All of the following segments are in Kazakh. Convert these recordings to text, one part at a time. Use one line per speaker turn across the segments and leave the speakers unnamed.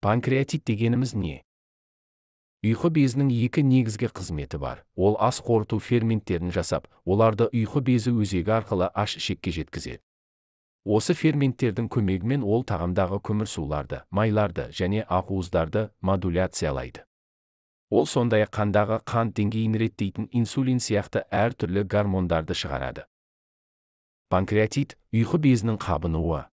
Панкреатит дегеніміз не? Ұйқы безінің екі негізгі қызметі бар. Ол ас қорыту ферменттерін жасап, оларды ұйқы безі өзегі арқылы аш ішекке жеткізеді. Осы ферменттердің көмегімен ол тағамдағы көмірсуларды, майларды және ақуыздарды модуляциялайды. Ол сондай-ақ қандағы қант деңгейін реттейтін инсулин сияқты әртүрлі гормондарды шығарады. Панкреатит – ұйқы безінің қабынуы.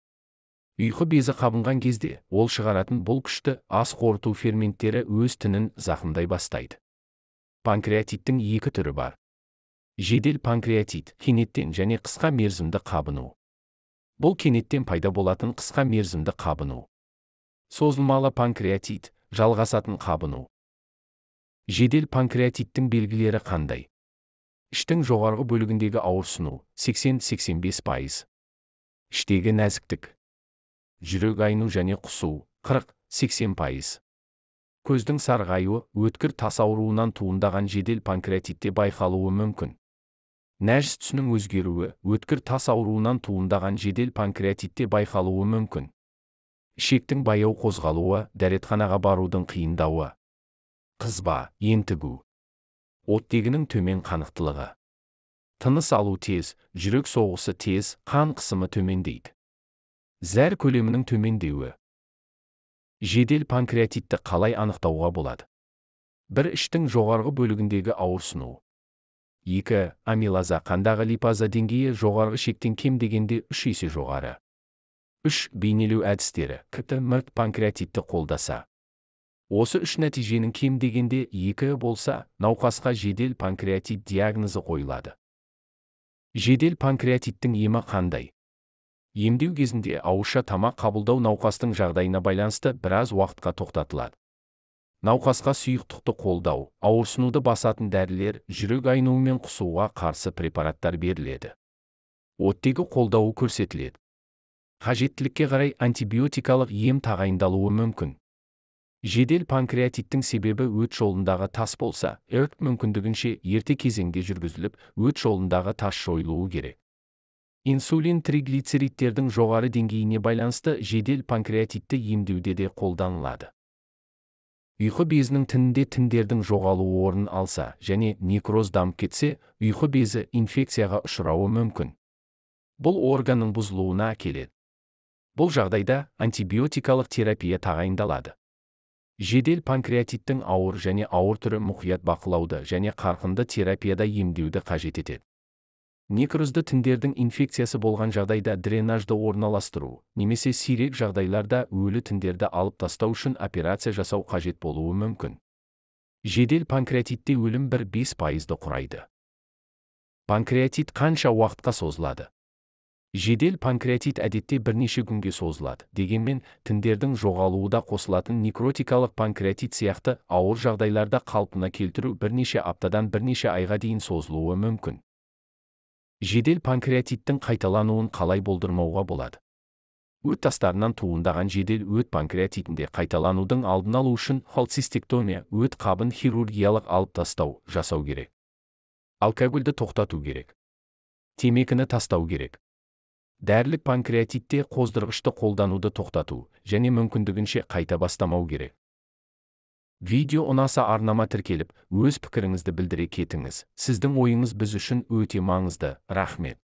Ұйқы безі қабынған кезде, ол шығаратын бұл күшті ас қорыту ферменттері өз тінін зақымдай бастайды. Панкреатиттің екі түрі бар. Жедел панкреатит – кенеттен және қысқа мерзімді қабыну. Бұл кенеттен пайда болатын қысқа мерзімді қабыну. Созылмалы панкреатит – жалғасатын қабыну. Жедел панкреатиттің белгілері қандай? Іштің жоғарғы бөлігіндегі ауырсыну 80-85%. Іштегі нәзіктік. Жүрек айну және құсу 40-80%. Көздің сарғаюы өткір тас ауруынан туындаған жедел панкреатитте байқалуы мүмкін. Нәжіс түсінің өзгеруі өткір тас ауруынан туындаған жедел панкреатитте байқалуы мүмкін. Ішектің баяу қозғалуы, дәретханаға барудың қиындауы. Қызба, ентігу. Оттегінің төмен қанықтылығы. Тыныс алу тез, жүрек соғысы тез, қан қысымы төмендейді. Зәр көлемінің төмендеуі. Жедел панкреатитті қалай анықтауға болады? 1. Іштің жоғарғы бөлігіндегі ауырсыну. 2. Амилаза қандағы липаза деңгейі жоғарғы шектен кем дегенде 3 есе жоғары. 3. Бейнелеу әдістері. КТ-мірт панкреатитті қолдаса. Осы 3 нәтиженің кем дегенде 2 болса, науқасқа жедел панкреатит диагнозы қойылады. Жедел панкреатиттің емі қандай? Емдеу кезінде ауызша тамақ қабылдау науқастың жағдайына байланысты біраз уақытқа тоқтатылады. Науқасқа сұйықтықты қолдау, ауырсынуды басатын дәрілер, жүрек айнуы мен құсуға қарсы препараттар беріледі. Оттегі қолдауы көрсетіледі. Қажеттілікке қарай антибиотикалық ем тағайындалуы мүмкін. Жедел панкреатиттің себебі өт жолындағы тас болса, мүмкіндігінше ерте кезеңде жүргізіліп, өт жолындағы тас жойылуы керек. Инсулин триглицеридтердің жоғары деңгейіне байланысты жедел панкреатитті емдеуде де қолданылады. Ұйқы безінің тінінде тіндердің жоғалуы орын алса және некроз дамып кетсе, ұйқы безі инфекцияға ұшырауы мүмкін. Бұл органның бұзылуына әкеледі. Бұл жағдайда антибиотикалық терапия тағайындалады. Жедел панкреатиттің ауыр және ауыр түрі мұқият бақылауды және қарқынды терапияда емдеуді қажет етеді. Некрозды тіндердің инфекциясы болған жағдайда дренажды орналастыру, немесе сирек жағдайларда өлі тіндерді алып тастау үшін операция жасау қажет болуы мүмкін. Жедел панкреатитте өлім 1-5%-ды құрайды. Панкреатит қанша уақытқа созылады? Жедел панкреатит әдетте бірнеше күнге созылады, дегенмен тіндердің жоғалуы да қосылатын некротикалық панкреатит сияқты ауыр жағдайларда қалпына келтіру бірнеше аптадан бірнеше айға дейін созылуы мүмкін. Жедел панкреатиттің қайталануын қалай болдырмауға болады? Өт тастарынан туындаған жедел өт панкреатитінде қайталанудың алдын алу үшін холецистектомия, өт қабын хирургиялық алып тастау жасау керек. Алкогольді тоқтату керек. Темекіні тастау керек. Дәрілік панкреатитте қоздырғышты қолдануды тоқтату және мүмкіндігінше қайта бастамау керек. Видео ұнаса арнама тіркеліп, өз пікіріңізді білдіре кетіңіз. Сіздің ойыңыз біз үшін өте маңызды. Рахмет.